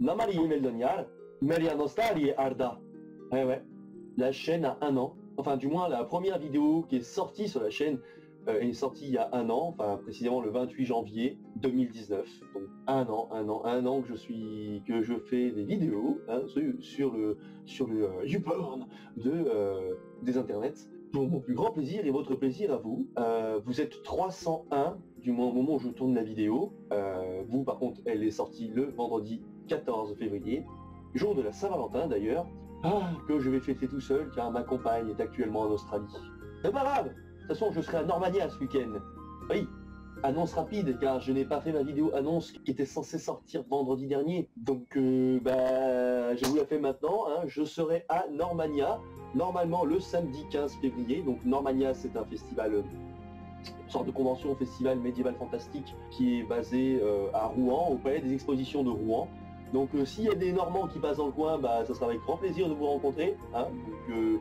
Namari Meldoniar, Merianostari Arda. Ouais. La chaîne a 1 an. Enfin, du moins, la première vidéo qui est sortie sur la chaîne est sortie il y a 1 an, enfin précisément le 28 janvier 2019. Donc 1 an que je fais des vidéos hein, sur le YouPorn des internets. Pour mon plus grand plaisir et votre plaisir à vous. Vous êtes 301 du moment où je tourne la vidéo. Vous par contre, elle est sortie le vendredi 14 février, jour de la Saint-Valentin d'ailleurs. Que je vais fêter tout seul car ma compagne est actuellement en Australie. C'est pas grave, de toute façon je serai à Normania ce week-end. Oui, annonce rapide car je n'ai pas fait ma vidéo annonce qui était censée sortir vendredi dernier. Donc je vous la fais maintenant, hein. Je serai à Normania, normalement le samedi 15 février. Donc Normania c'est un festival, une sorte de convention, festival médiéval fantastique qui est basé à Rouen, au palais des expositions de Rouen. Donc s'il y a des Normands qui passent dans le coin, ça sera avec grand plaisir de vous rencontrer. Hein. Donc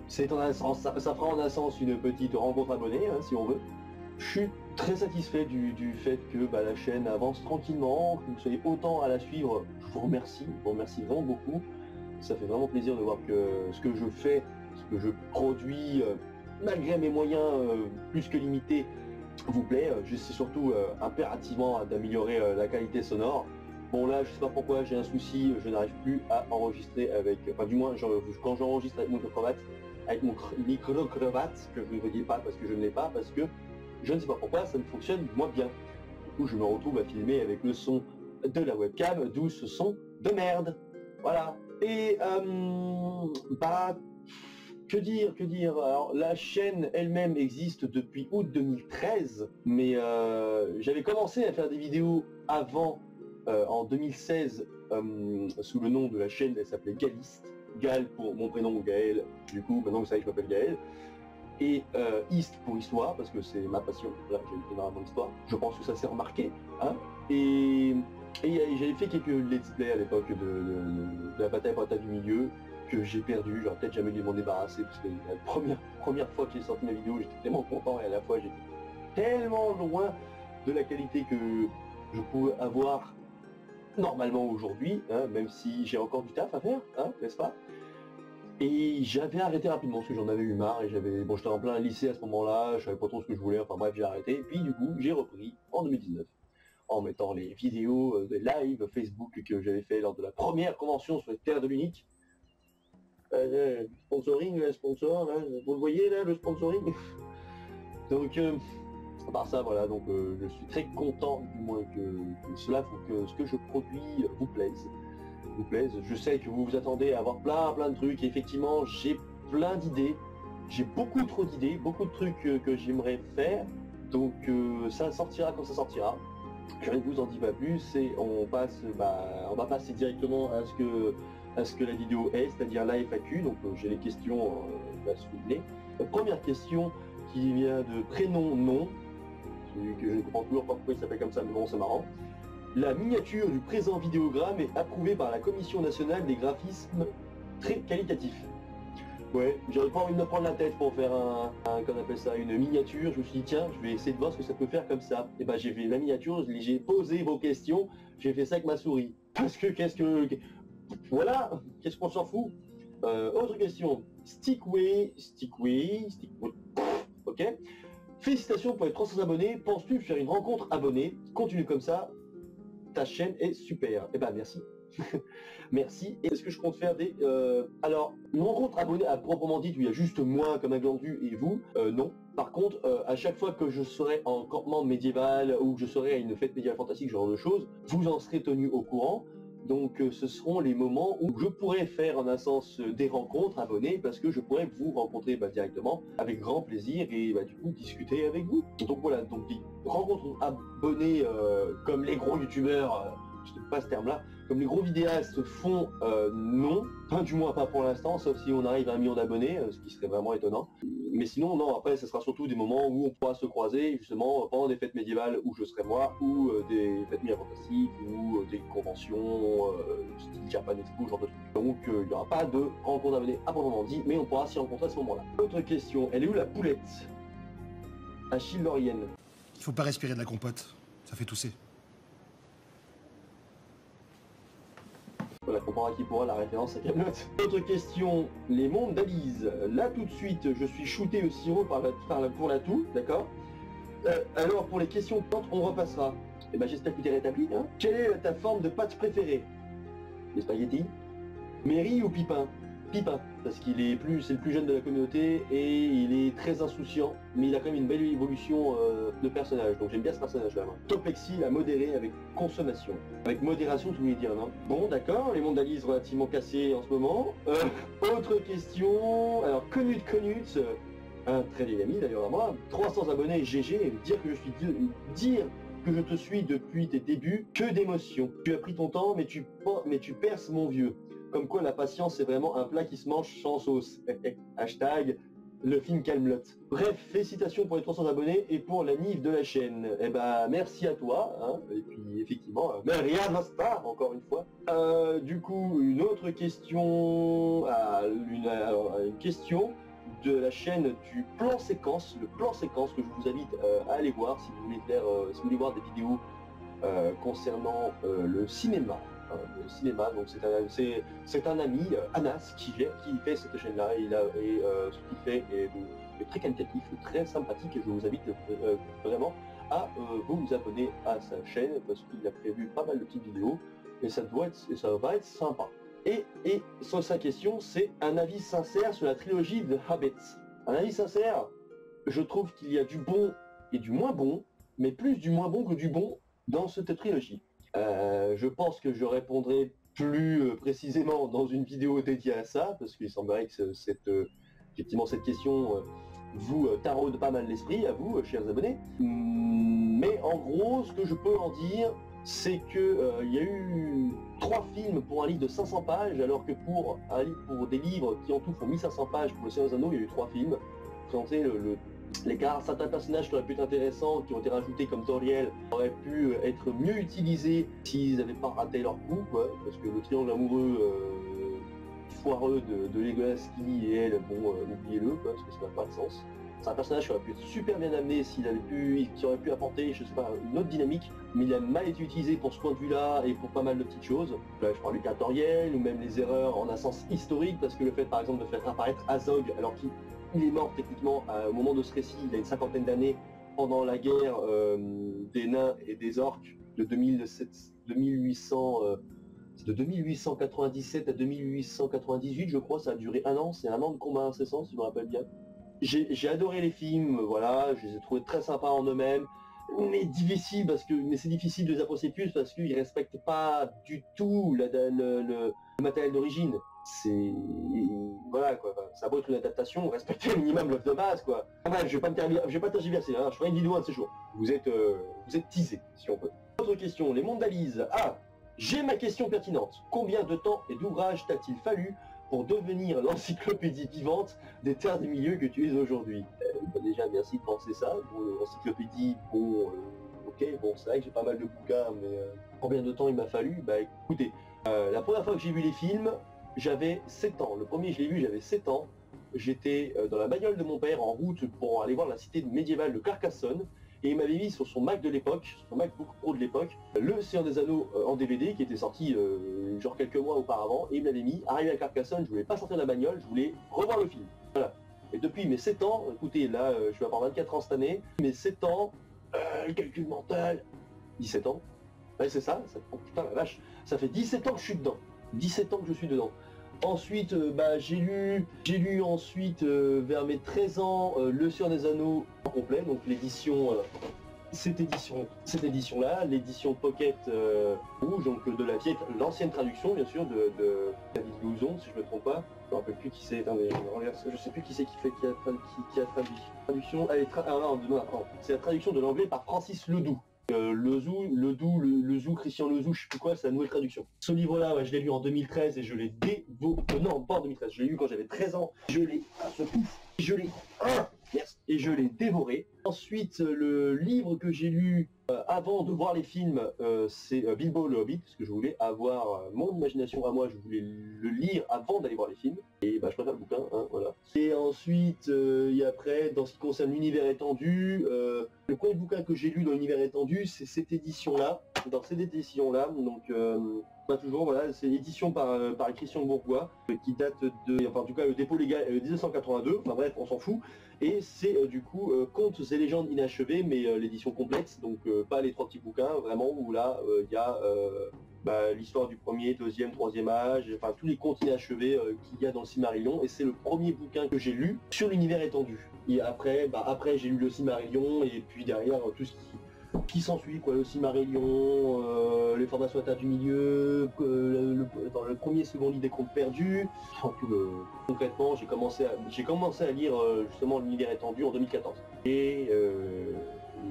c'est en un sens, ça fera en un sens une petite rencontre abonnée, hein, si on veut. Je suis très satisfait du fait que la chaîne avance tranquillement, que vous soyez autant à la suivre. Je vous remercie vraiment beaucoup. Ça fait vraiment plaisir de voir que ce que je fais, ce que je produis, malgré mes moyens plus que limités, vous plaît. J'essaie surtout impérativement d'améliorer la qualité sonore. Bon là, je sais pas pourquoi, j'ai un souci, je n'arrive plus à enregistrer avec, enfin du moins quand j'enregistre avec mon micro-cravate, que je ne voyais pas parce que je ne l'ai pas, parce que je ne sais pas pourquoi, ça ne fonctionne moins bien. Du coup, je me retrouve à filmer avec le son de la webcam, d'où ce son de merde. Voilà. Et que dire. Alors, la chaîne elle-même existe depuis août 2013, mais j'avais commencé à faire des vidéos avant, en 2016, sous le nom de la chaîne, elle s'appelait Galiste. Gal pour mon prénom Gaël, du coup, maintenant vous savez que je m'appelle Gaël. Et East pour histoire, parce que c'est ma passion, là j'aime énormément l'histoire. Je pense que ça s'est remarqué. Hein. Et j'avais fait quelques let's play à l'époque de la bataille Bretagne du milieu, que j'ai perdu, j'aurais peut-être jamais dû m'en débarrasser, parce que la première fois que j'ai sorti ma vidéo, j'étais tellement content et à la fois j'étais tellement loin de la qualité que je pouvais avoir normalement aujourd'hui, hein, même si j'ai encore du taf à faire, hein, n'est-ce pas? Et j'avais arrêté rapidement parce que j'en avais eu marre et j'étais en plein lycée à ce moment-là, je savais pas trop ce que je voulais, enfin bref j'ai arrêté. Et puis du coup j'ai repris en 2019 en mettant les vidéos des live Facebook que j'avais fait lors de la première convention sur les terres de l'Unique. Sponsoring, le sponsor, là, vous le voyez là, le sponsoring. Donc à part ça, voilà, donc je suis très content du moins que cela, que ce que je produis vous plaise. Je sais que vous vous attendez à avoir plein de trucs, et effectivement j'ai plein d'idées, j'ai beaucoup trop d'idées, beaucoup de trucs que j'aimerais faire, donc ça sortira quand ça sortira. Je ne vous en dis pas plus, et on va passer directement à ce que la vidéo est, c'est-à-dire la FAQ, donc j'ai les questions à souligner. Première question qui vient de prénom nom, celui que je ne comprends toujours pas pourquoi il s'appelle comme ça, mais bon c'est marrant. La miniature du présent vidéogramme est approuvée par la Commission nationale des graphismes très qualitatifs. Ouais, j'aurais pas envie de me prendre la tête pour faire qu'on appelle ça, une miniature. Je me suis dit tiens, je vais essayer de voir ce que ça peut faire comme ça. Et j'ai fait la miniature, j'ai posé vos questions, j'ai fait ça avec ma souris. Parce que voilà, qu'est-ce qu'on s'en fout. Autre question. Stickway, ok. Félicitations pour les 300 abonnés. Penses-tu faire une rencontre abonnée? Continue comme ça. Ta chaîne est super. Eh ben merci. Merci. Et est-ce que je compte faire des... Alors, une rencontre abonnée à proprement dit, où il y a juste moi comme un glandu et vous, non. Par contre, à chaque fois que je serai en campement médiéval ou que je serai à une fête médiévale fantastique, ce genre de choses, vous en serez tenu au courant. Donc ce seront les moments où je pourrai faire en un sens des rencontres abonnées parce que je pourrai vous rencontrer directement avec grand plaisir et du coup discuter avec vous. Donc voilà, donc des rencontres abonnées comme les gros youtubeurs, je ne sais pas ce terme-là, comme les gros vidéastes font, non, enfin du moins pas pour l'instant, sauf si on arrive à 1 million d'abonnés, ce qui serait vraiment étonnant. Mais sinon, non, après, ce sera surtout des moments où on pourra se croiser, justement, pendant des fêtes médiévales où je serai moi, ou des fêtes médiévales fantastiques, ou des conventions, style Japan Expo, ce genre de trucs. Donc, il n'y aura pas de rencontre abonnée à proprement dit, mais on pourra s'y rencontrer à ce moment-là. Autre question, elle est où la poulette? Achille Laurienne. Il faut pas respirer de la compote, ça fait tousser. Voilà, comprendra qui pourra la référence à Camelot. Autre question, les mondes d'Alice. Là tout de suite, je suis shooté au sirop pour la toux, d'accord. Alors pour les questions on repassera. Et ben j'espère que tu es rétabli. Hein. Quelle est ta forme de pâte préférée? Les spaghettis? Mary ou Pipin? Pipin, parce qu'il est c'est le plus jeune de la communauté et il est très insouciant, mais il a quand même une belle évolution de personnage, donc j'aime bien ce personnage-là. Topexy l'a modéré avec consommation. Avec modération, tu voulais dire, non? Bon, d'accord, les mondes d'Alice relativement cassés en ce moment. Autre question, alors Knut, un très vieil ami d'ailleurs à moi, 300 abonnés, GG, dire que je te suis depuis tes débuts, que d'émotions. Tu as pris ton temps, mais tu perces mon vieux. Comme quoi la patience c'est vraiment un plat qui se mange sans sauce. Hashtag le film Camelot. Bref, félicitations pour les 300 abonnés et pour la nif de la chaîne. Eh ben merci à toi, hein. Et puis effectivement, mais rien ne star encore une fois. Du coup, une autre question, une question de la chaîne du plan séquence, le plan séquence que je vous invite à aller voir si vous voulez si vous voulez voir des vidéos concernant le cinéma. Donc c'est un ami, Anas, qui fait cette chaîne-là, et ce qu'il fait est très qualitatif, très sympathique, et je vous invite vraiment à vous abonner à sa chaîne, parce qu'il a prévu pas mal de petites vidéos, et ça va être sympa. Et sur sa question, c'est un avis sincère sur la trilogie de Hobbit. Un avis sincère, je trouve qu'il y a du bon et du moins bon, mais plus du moins bon que du bon dans cette trilogie. Je pense que je répondrai plus précisément dans une vidéo dédiée à ça, parce qu'il semblerait que effectivement cette question vous taraude pas mal l'esprit, à vous, chers abonnés. Mais en gros, ce que je peux en dire, c'est que il y a eu 3 films pour un livre de 500 pages, alors que pour des livres qui en tout font 1500 pages pour le Seigneur des Anneaux, il y a eu 3 films. Présenter certains personnages qui auraient pu être intéressants, qui ont été rajoutés comme Toriel, auraient pu être mieux utilisés s'ils n'avaient pas raté leur coup, quoi, parce que le triangle amoureux foireux de Legolas, Gimli et elle, bon, oubliez-le, parce que ça n'a pas de sens. C'est un personnage qui aurait pu être super bien amené qui aurait pu apporter, je sais pas, une autre dynamique, mais il a mal été utilisé pour ce point de vue-là et pour pas mal de petites choses. Là, je parle du cas Toriel, ou même les erreurs en un sens historique, parce que le fait par exemple de faire apparaître Azog, alors qu'il est mort techniquement au moment de ce récit, il a une 50aine d'années, pendant la guerre des nains et des orques de 2897 à 2898, je crois, ça a duré 1 an, c'est 1 an de combat incessant, si je me rappelle bien. J'ai adoré les films, voilà, je les ai trouvés très sympas en eux-mêmes, mais c'est difficile de les apprécier plus parce qu'ils respectent pas du tout le matériel d'origine. Voilà quoi, ça peut être une adaptation, respectez le minimum l'œuvre de base quoi. Bref, je vais pas tergiverser, hein, je ferai une vidéo un de ces jours. Vous êtes teasés, si on peut. Autre question, les mondes d'Alice. Ah, j'ai ma question pertinente. Combien de temps et d'ouvrages t'a-t-il fallu pour devenir l'encyclopédie vivante des terres des milieux que tu es aujourd'hui? Déjà, merci de penser ça. Bon, l'encyclopédie, bon, ok, bon, c'est vrai que j'ai pas mal de bouquins, mais combien de temps il m'a fallu? Bah écoutez, la première fois que j'ai vu les films, j'avais 7 ans. Le premier, je l'ai vu, j'avais 7 ans. J'étais dans la bagnole de mon père en route pour aller voir la cité médiévale de Carcassonne. Et il m'avait mis sur son Mac de l'époque, sur son MacBook Pro de l'époque, Le Seigneur des Anneaux en DVD qui était sorti genre quelques mois auparavant, et il m'avait mis, arrivé à Carcassonne, je voulais pas sortir de la bagnole, je voulais revoir le film. Voilà. Et depuis mes 7 ans, écoutez, là je vais avoir 24 ans cette année, mes 7 ans, le calcul mental, 17 ans, ouais c'est ça, oh, putain la vache, ça fait 17 ans que je suis dedans, 17 ans que je suis dedans. Ensuite, j'ai lu ensuite vers mes 13 ans Le Seigneur des Anneaux en complet, donc l'édition, cette édition-là, l'édition Pocket rouge, donc de l'ancienne traduction bien sûr de David Louzon, si je me trompe pas. Je me rappelle plus qui c'est, attendez, je sais plus qui c'est qui a traduit. Traduction, c'est la traduction de l'anglais par Francis Ledoux. Christian Ledoux, je sais plus quoi, c'est la nouvelle traduction. Ce livre-là, ouais, je l'ai lu en 2013 et je l'ai non, pas en 2013, je l'ai lu quand j'avais 13 ans. Je l'ai et je l'ai dévoré. Ensuite, le livre que j'ai lu avant de voir les films, c'est Bilbo le Hobbit, parce que je voulais avoir mon imagination à moi, je voulais le lire avant d'aller voir les films. Et je préfère le bouquin, hein, voilà. Et ensuite, et après, dans ce qui concerne l'univers étendu, le premier bouquin que j'ai lu dans l'univers étendu, c'est cette édition-là. dans cette édition-là, donc pas toujours, voilà, c'est l'édition par Christian Bourgois, qui date de, enfin en tout cas le dépôt légal 1982, enfin bref, on s'en fout, et c'est du coup Contes et légendes inachevées, mais l'édition complète, donc pas les 3 petits bouquins, vraiment, où là il y a l'histoire du premier, deuxième, troisième âge, enfin tous les contes inachevés qu'il y a dans le Silmarillion, et c'est le premier bouquin que j'ai lu sur l'univers étendu. Et après, j'ai lu le Silmarillion, et puis derrière tout ce qui s'ensuit, quoi, le Silmarillion, les formations à terre du milieu, dans le premier second livre des contes perdus. Concrètement, j'ai commencé à lire justement l'univers étendu en 2014. Et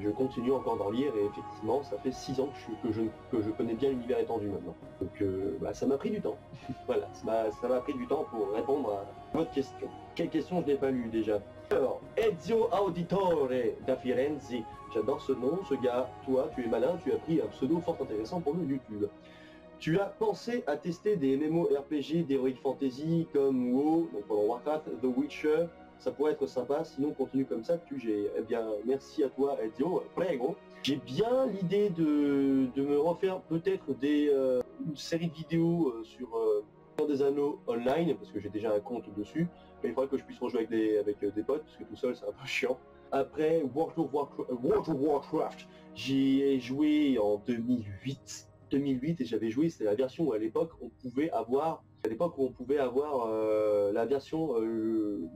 je continue encore d'en lire, et effectivement, ça fait 6 ans que je connais bien l'univers étendu maintenant. Donc ça m'a pris du temps. Voilà, ça m'a pris du temps pour répondre à votre question. Quelle question je n'ai pas lue déjà? Alors, Ezio Auditore da Firenze. J'adore ce nom, ce gars. Toi, tu es malin, tu as pris un pseudo fort intéressant pour le YouTube. Tu as pensé à tester des MMORPG d'Heroic Fantasy comme WoW, donc pendant Warcraft, The Witcher? Ça pourrait être sympa, sinon continue comme ça, QG. Eh bien, merci à toi, Ezio. Prego. J'ai bien l'idée de me refaire peut-être une série de vidéos sur des Anneaux online, parce que j'ai déjà un compte dessus, mais il faudrait que je puisse rejouer avec des potes, parce que tout seul c'est un peu chiant. Après, World of Warcraft, j'y ai joué en 2008, et j'avais joué, c'était la version où à l'époque on pouvait avoir, la version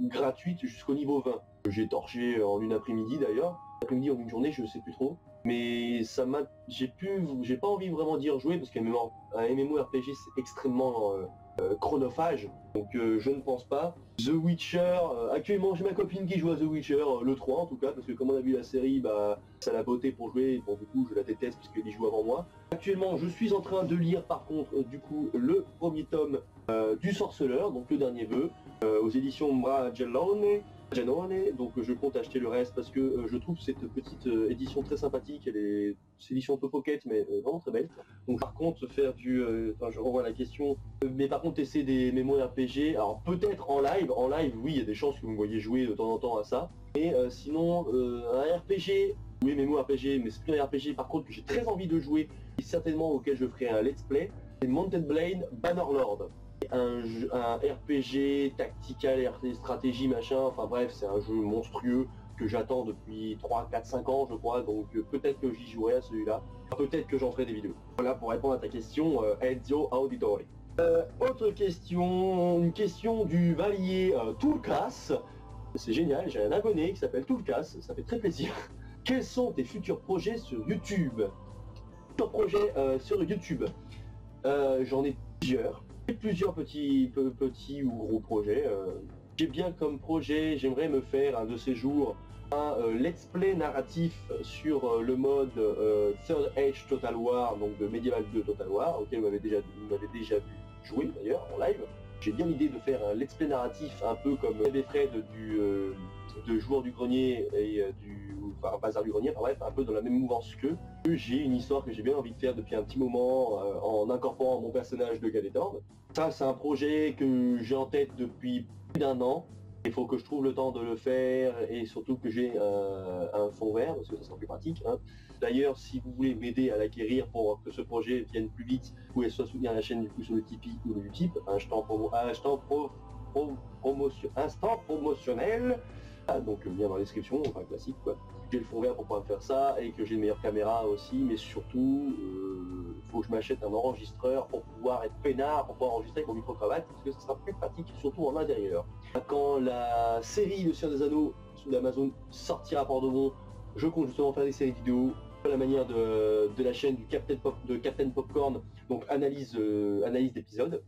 gratuite jusqu'au niveau 20. J'ai torché en une après-midi d'ailleurs, après-midi en une journée, je sais plus trop. Mais j'ai pas envie vraiment d'y rejouer parce qu'un MMORPG c'est extrêmement chronophage, donc je ne pense pas. The Witcher, actuellement j'ai ma copine qui joue à The Witcher, le 3 en tout cas, parce que comme on a vu la série, ça l'a beauté pour jouer, et bon du coup je la déteste puisqu'elle y joue avant moi. Actuellement je suis en train de lire par contre du coup le premier tome du Sorceleur, donc le dernier vœu, aux éditions Bragelonne. Donc je compte acheter le reste parce que je trouve cette petite édition très sympathique, c'est édition un peu pocket mais vraiment très belle. Donc par contre faire je revois la question, mais par contre tester des MMORPG, alors peut-être en live oui il y a des chances que vous me voyez jouer de temps en temps à ça, mais sinon un RPG, oui MMORPG, mais c'est plus un RPG par contre que j'ai très envie de jouer et certainement auquel je ferai un let's play, c'est Mountain Blade Bannerlord. Un RPG tactical, stratégie machin, enfin bref c'est un jeu monstrueux que j'attends depuis 3, 4, 5 ans je crois, donc peut-être que j'y jouerai à celui-là, peut-être que j'en ferai des vidéos. Voilà pour répondre à ta question, Ezio Auditore. Autre question, une question du Valier Toolcas, c'est génial, j'ai un abonné qui s'appelle Toolcas, ça fait très plaisir. Quels sont tes futurs projets sur YouTube? J'en ai plusieurs petits ou gros projets. J'ai bien comme projet, j'aimerais me faire un de ces jours un let's play narratif sur le mode Third Age Total War, donc de Medieval 2 Total War, auquel vous m'avez déjà vu jouer d'ailleurs en live. J'ai bien l'idée de faire un let's play narratif un peu comme les Fred de Joueur du Grenier et Bazar du Grenier, enfin bref, un peu dans la même mouvance qu'eux. J'ai une histoire que j'ai bien envie de faire depuis un petit moment en incorporant mon personnage de Galetorn. Ça c'est un projet que j'ai en tête depuis plus d'1 an. Il faut que je trouve le temps de le faire et surtout que j'ai un fond vert parce que ça sera plus pratique. Hein. D'ailleurs, si vous voulez m'aider à l'acquérir pour que ce projet vienne plus vite, vous pouvez soit soutenir la chaîne du coup sur le Tipeee ou le Utip, instant promotionnel. Ah, donc lien dans la description, enfin classique quoi. J'ai le fond vert pour pouvoir faire ça et que j'ai une meilleure caméra aussi, mais surtout il faut que je m'achète un enregistreur pour pouvoir être peinard, pour pouvoir enregistrer avec mon micro-cravate, parce que ça sera plus pratique, surtout en intérieur. Quand la série Le Seigneur des Anneaux sous Amazon sortira par de bon, je compte justement faire des séries vidéo à la manière de la chaîne de Captain Popcorn, donc analyse d'épisodes.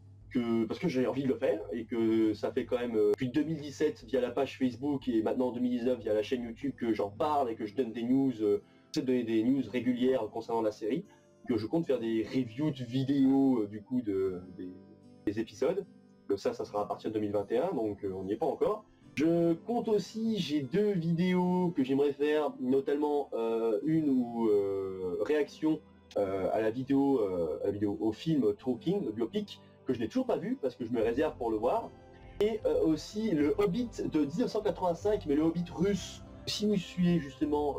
Parce que j'ai envie de le faire et que ça fait quand même depuis 2017 via la page Facebook et maintenant en 2019 via la chaîne YouTube que j'en parle et que je donne des news, donner des news régulières concernant la série, que je compte faire des reviews de vidéos du coup des épisodes. Ça sera à partir de 2021, donc on n'y est pas encore. Je compte aussi, j'ai 2 vidéos que j'aimerais faire, notamment réaction à la vidéo au film Talking, le biopic, que je n'ai toujours pas vu parce que je me réserve pour le voir, et aussi le Hobbit de 1985, mais le Hobbit russe, Si vous suivez justement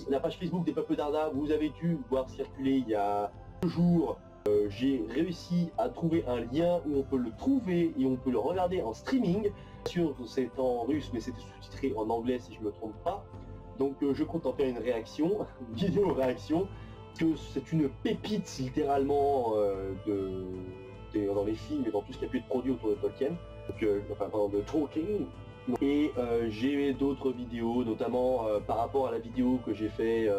la page Facebook des Peuples d'Arda, vous avez dû voir circuler il y a 2 jours, j'ai réussi à trouver un lien où on peut le trouver et on peut le regarder en streaming. Bien sûr, c'est en russe, mais c'était sous-titré en anglais si je ne me trompe pas. Donc je compte en faire une réaction, une vidéo réaction, que c'est une pépite littéralement dans les films et dans tout ce qui a pu être produit autour de Tolkien, donc, enfin pardon, de Tolkien. Et j'ai d'autres vidéos, notamment par rapport à la vidéo que j'ai fait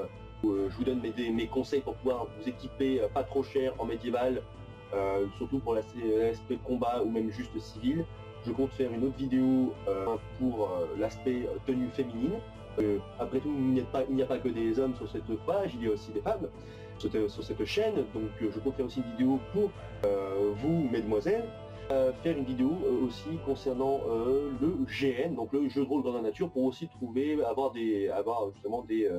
où je vous donne mes conseils pour pouvoir vous équiper pas trop cher en médiéval, surtout pour l'aspect combat ou même juste civil. Je compte faire une autre vidéo pour l'aspect tenue féminine. Après tout, il n'y a pas que des hommes sur cette page, il y a aussi des femmes sur cette chaîne, donc je compte faire aussi une vidéo pour vous, mesdemoiselles. Faire une vidéo aussi concernant le GN, donc le jeu de rôle dans la nature, pour aussi avoir justement des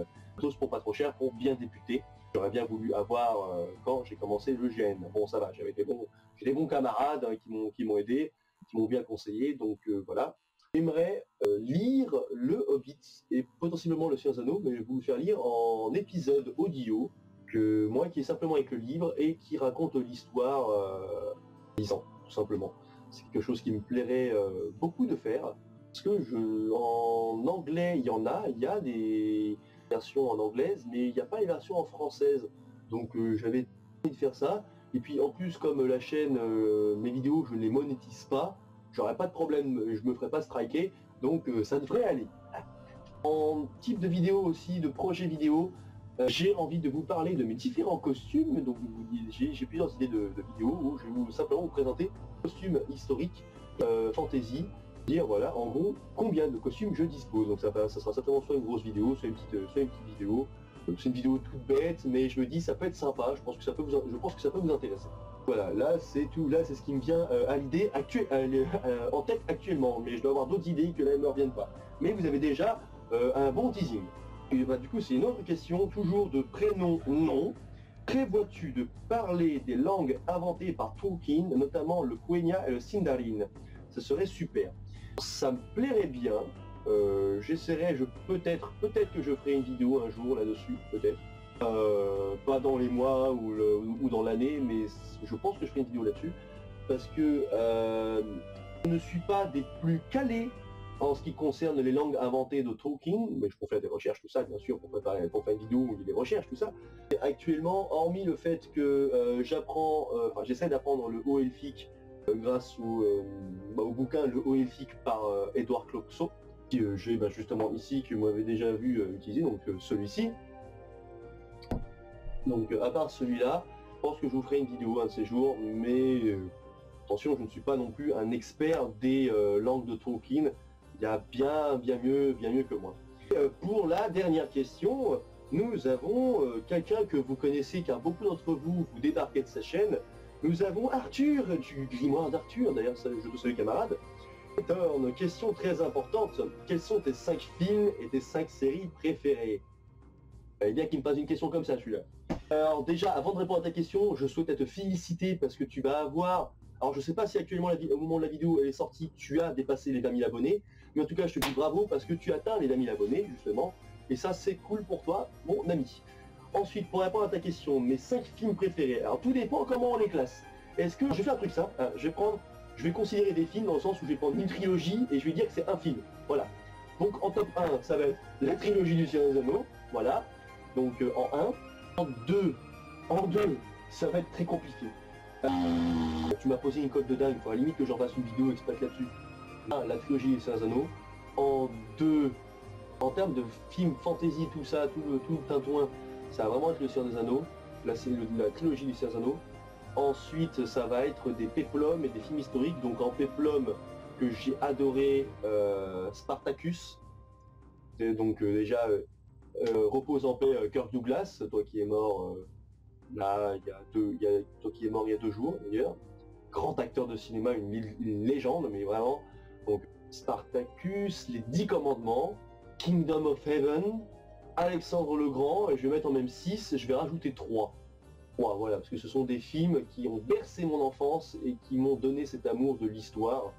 choses pour pas trop cher pour bien débuter. J'aurais bien voulu avoir quand j'ai commencé le GN. Bon, ça va, j'ai des bons camarades qui m'ont aidé, qui m'ont bien conseillé, donc voilà. J'aimerais lire le Hobbit et potentiellement le Seigneur des Anneaux, mais je vais vous le faire lire en épisode audio, qui est simplement avec le livre et qui raconte l'histoire lisant, tout simplement. C'est quelque chose qui me plairait beaucoup de faire, parce que en anglais, il y a des versions en anglaise, mais il n'y a pas les versions en française. Donc j'avais envie de faire ça. Et puis en plus, comme la chaîne, mes vidéos, je ne les monétise pas, j'aurais pas de problème, je me ferai pas striker, donc ça devrait aller. En type de vidéo aussi, de projet vidéo, j'ai envie de vous parler de mes différents costumes. Donc j'ai plusieurs idées de vidéos où je vais simplement vous présenter costumes historiques, fantasy, dire voilà en gros combien de costumes je dispose. Donc ça sera certainement soit une grosse vidéo, soit une petite vidéo. C'est une vidéo toute bête, mais je me dis ça peut être sympa, je pense que ça peut vous intéresser. Voilà, là c'est tout, là c'est ce qui me vient à l'idée en tête actuellement, mais je dois avoir d'autres idées que là elles ne me reviennent pas. Mais vous avez déjà un bon teasing. Et bah, du coup, c'est une autre question, toujours de prénom nom. Prévois-tu de parler des langues inventées par Tolkien, notamment le Quenya et le Sindarin? Ça serait super. Ça me plairait bien. J'essaierai, peut-être que je ferai une vidéo un jour là-dessus, peut-être. Pas dans les mois ou dans l'année, mais je pense que je ferai une vidéo là-dessus. Parce que je ne suis pas des plus calés en ce qui concerne les langues inventées de Tolkien, mais je peux faire des recherches, tout ça, bien sûr, pour faire une vidéo où il y a des recherches, tout ça. Et actuellement, hormis le fait que j'essaie d'apprendre le haut elfique grâce au bouquin Le haut elfique par Edward Cloxo, qui j'ai justement ici, que vous m'avez déjà vu utiliser, donc celui-ci. Donc à part celui-là, je pense que je vous ferai une vidéo un de ces jours, mais attention, je ne suis pas non plus un expert des langues de Tolkien. Il y a bien mieux que moi. Pour la dernière question, nous avons quelqu'un que vous connaissez, car beaucoup d'entre vous débarquez de sa chaîne. Nous avons Arthur, du Grimoire d'Arthur, d'ailleurs je te salue camarade. Une question très importante, quels sont tes 5 films et tes 5 séries préférées? Il bien qu'il me pose une question comme ça, celui-là. Alors déjà, avant de répondre à ta question, je souhaite te féliciter parce que tu vas avoir... Alors je sais pas si actuellement, au moment de la vidéo elle est sortie, tu as dépassé les 20 000 abonnés, mais en tout cas je te dis bravo parce que tu atteins les 20 000 abonnés, justement, et ça c'est cool pour toi, mon ami. Ensuite, pour répondre à ta question, mes 5 films préférés, alors tout dépend comment on les classe. Est-ce que... Je vais faire un truc simple, hein, je vais considérer des films dans le sens où je vais prendre une trilogie et je vais dire que c'est un film, voilà. Donc en top 1, ça va être la trilogie du Seigneur des Anneaux, voilà. Donc en 1, en 2, ça va être très compliqué. Tu m'as posé une cote de dingue, il faudra limite que j'en fasse une vidéo exprès là-dessus. La trilogie des Seigneur des Anneaux. En 2, en termes de films fantasy, tout ça, tout le tintouin, ça va vraiment être le Seigneur des Anneaux. Là c'est la trilogie du Seigneur des Anneaux. Ensuite, ça va être des péplums et des films historiques. Donc en péplum, que j'ai adoré Spartacus. Donc déjà, repose en paix Kirk Douglas, toi qui es mort là, toi qui es mort il y a 2 jours d'ailleurs. Grand acteur de cinéma, une légende, mais vraiment. Donc Spartacus, les 10 commandements, Kingdom of Heaven, Alexandre le Grand, et je vais mettre en même 6, je vais rajouter 3. Voilà, parce que ce sont des films qui ont bercé mon enfance et qui m'ont donné cet amour de l'histoire,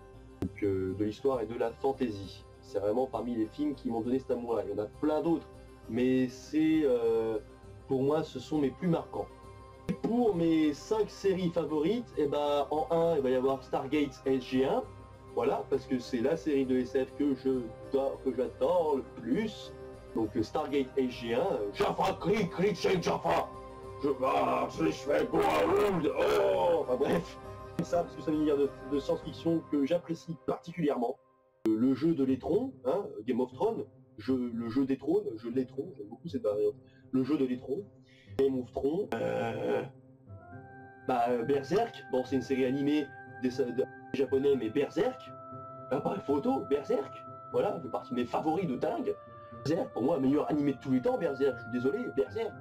de l'histoire et de la fantaisie. C'est vraiment parmi les films qui m'ont donné cet amour-là. Il y en a plein d'autres, mais c'est pour moi, ce sont mes plus marquants. Pour mes 5 séries favorites, et ben, en 1, il va y avoir Stargate SG1. Voilà, parce que c'est la série de SF que j'adore le plus. Donc Stargate SG1, Jaffa, clic, c'est Jaffa. Je fais go around. Oh, enfin bref. Ça, parce que c'est un univers de science-fiction que j'apprécie particulièrement. Le jeu de l'étron, hein, Game of Thrones, le jeu des trônes, j'aime beaucoup cette variante. Le jeu de l'étron, Game of Thrones, Berserk, bon c'est une série animée des japonais, mais Berserk, appareil photo, Berserk, voilà, fait partie de mes favoris de dingue. Berserk, pour moi, meilleur animé de tous les temps, Berserk, je suis désolé, Berserk.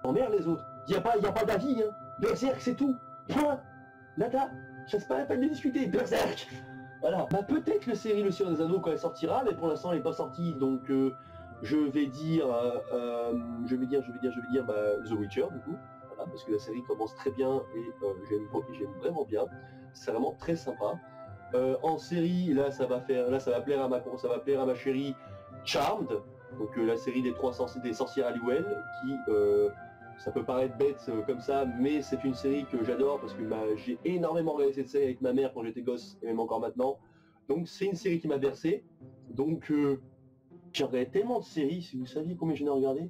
Emmerde les autres, y a pas d'avis, hein. Berserk c'est tout, point, nada, ça c'est pas la peine de discuter, Berserk. Voilà, peut-être la série Le Seigneur des Anneaux quand elle sortira, mais pour l'instant elle n'est pas sortie, donc je vais dire The Witcher du coup, voilà, parce que la série commence très bien et j'aime vraiment bien, c'est vraiment très sympa. En série, là ça va plaire à ma chérie, Charmed, donc la série des sorcières Halliwell, qui ça peut paraître bête comme ça, mais c'est une série que j'adore parce que j'ai énormément regardé cette série avec ma mère quand j'étais gosse et même encore maintenant. Donc c'est une série qui m'a bercé. Donc j'ai regardé tellement de séries, si vous saviez combien j'en ai regardé.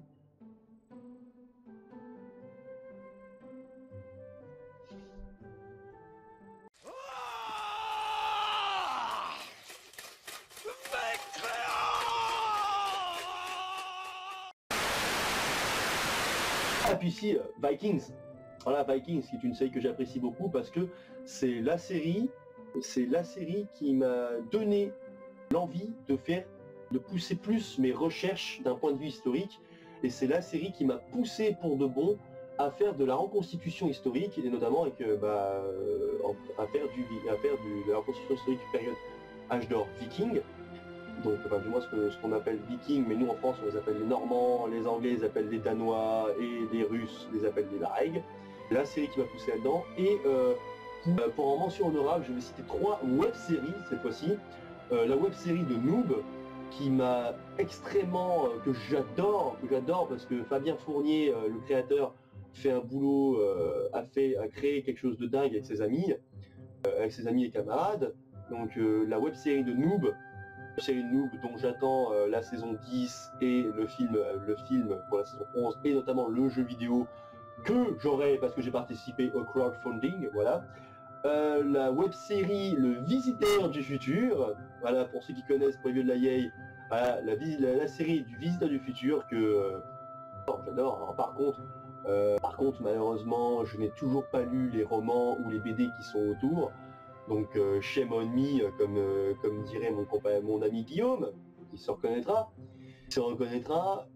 Ah puis si, Vikings. Voilà, Vikings, qui est une série que j'apprécie beaucoup parce que c'est la série qui m'a donné l'envie de pousser plus mes recherches d'un point de vue historique, et c'est la série qui m'a poussé pour de bon à faire de la reconstitution historique, et notamment à faire de la reconstitution historique période âge d'or viking. Donc, du moins ce qu'on appelle vikings, mais nous en France on les appelle les Normands, les Anglais les appellent les Danois, et les Russes les appellent les Varegs. La série qui m'a poussé là-dedans, et pour en mention honorable, je vais citer 3 web-séries cette fois-ci. La web-série de Noob, qui m'a extrêmement, que j'adore parce que Fabien Fournier, le créateur, fait un boulot, a créé quelque chose de dingue avec ses amis et camarades. Donc la web-série de Noob, dont j'attends la saison 10 et le film pour la saison 11, et notamment le jeu vidéo que j'aurai parce que j'ai participé au crowdfunding, voilà. La web-série Le Visiteur du Futur, voilà, pour ceux qui connaissent Preview de la Yay, voilà, la série du Visiteur du Futur que j'adore. Alors, par contre, malheureusement, je n'ai toujours pas lu les romans ou les BD qui sont autour, donc shame on me, comme dirait mon ami Guillaume, qui se reconnaîtra.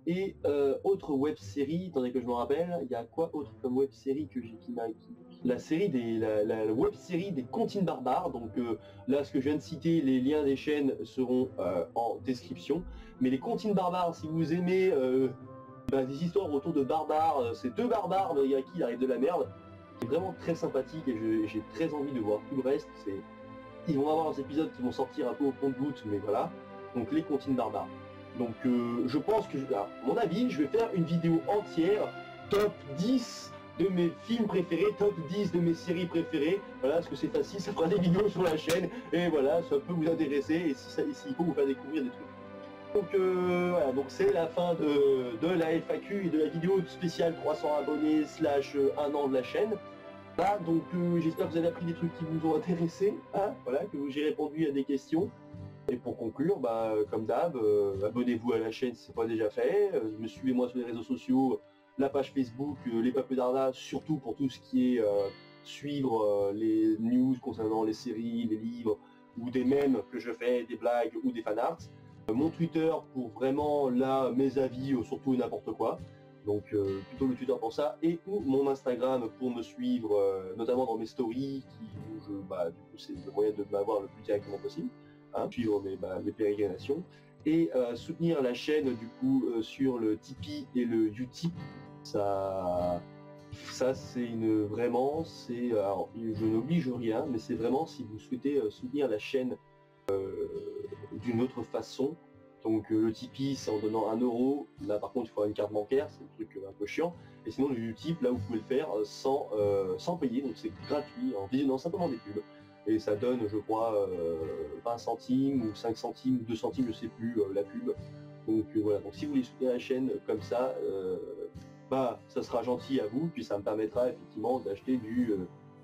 Et autre web série, attendez que je me rappelle, il y a quoi autre comme web série la web série des Comptines barbares. Donc là, ce que je viens de citer, les liens des chaînes seront en description. Mais les Comptines barbares, si vous aimez des histoires autour de barbares, c'est 2 barbares, mais il y a qui arrive de la merde, c'est vraiment très sympathique, et j'ai très envie de voir tout le reste. Ils vont avoir des épisodes qui vont sortir un peu au compte-gouttes, mais voilà. Donc les Comptines barbares. Donc je pense que, à mon avis, je vais faire une vidéo entière, top 10 de mes films préférés, top 10 de mes séries préférées. Voilà, parce que c'est facile, ça fera des vidéos sur la chaîne, et voilà, ça peut vous intéresser, et s'il faut vous faire découvrir des trucs. Donc voilà, donc c'est la fin de la FAQ et de la vidéo spéciale 300 abonnés / 1 an de la chaîne. Voilà, donc j'espère que vous avez appris des trucs qui vous ont intéressé, hein, voilà, que j'ai répondu à des questions. Et pour conclure, comme d'hab, abonnez-vous à la chaîne si ce n'est pas déjà fait, me suivez-moi sur les réseaux sociaux, la page Facebook, les Papeux d'Arda, surtout pour tout ce qui est suivre les news concernant les séries, les livres, ou des mèmes que je fais, des blagues ou des fanarts. Mon Twitter pour vraiment là mes avis sur tout et n'importe quoi. Donc plutôt le Twitter pour ça, et ou mon Instagram pour me suivre, notamment dans mes stories, où du coup c'est le moyen de m'avoir le plus directement possible. Suivre mes pérégrinations, et soutenir la chaîne du coup sur le Tipeee et le Utip. Ça c'est alors, je n'oblige rien, mais c'est vraiment si vous souhaitez soutenir la chaîne d'une autre façon, Donc le Tipeee, c'est en donnant 1 euro. Là par contre, il faut avoir une carte bancaire, c'est un truc un peu chiant. Et sinon le Utip, là vous pouvez le faire sans payer, donc c'est gratuit, en visionnant simplement des pubs. Et ça donne, je crois, 20 centimes ou 5 centimes ou 2 centimes, je sais plus, la pub. Donc voilà, donc si vous voulez soutenir la chaîne comme ça, bah ça sera gentil à vous, puis ça me permettra effectivement d'acheter du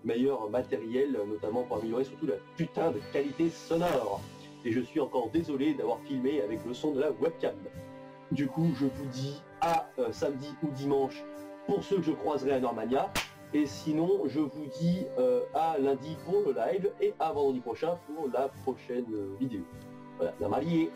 meilleur matériel, notamment pour améliorer surtout la putain de qualité sonore. Et je suis encore désolé d'avoir filmé avec le son de la webcam. Du coup, je vous dis à samedi ou dimanche pour ceux que je croiserai à Normania. Et sinon, je vous dis à lundi pour le live et à vendredi prochain pour la prochaine vidéo. Voilà, Normalier.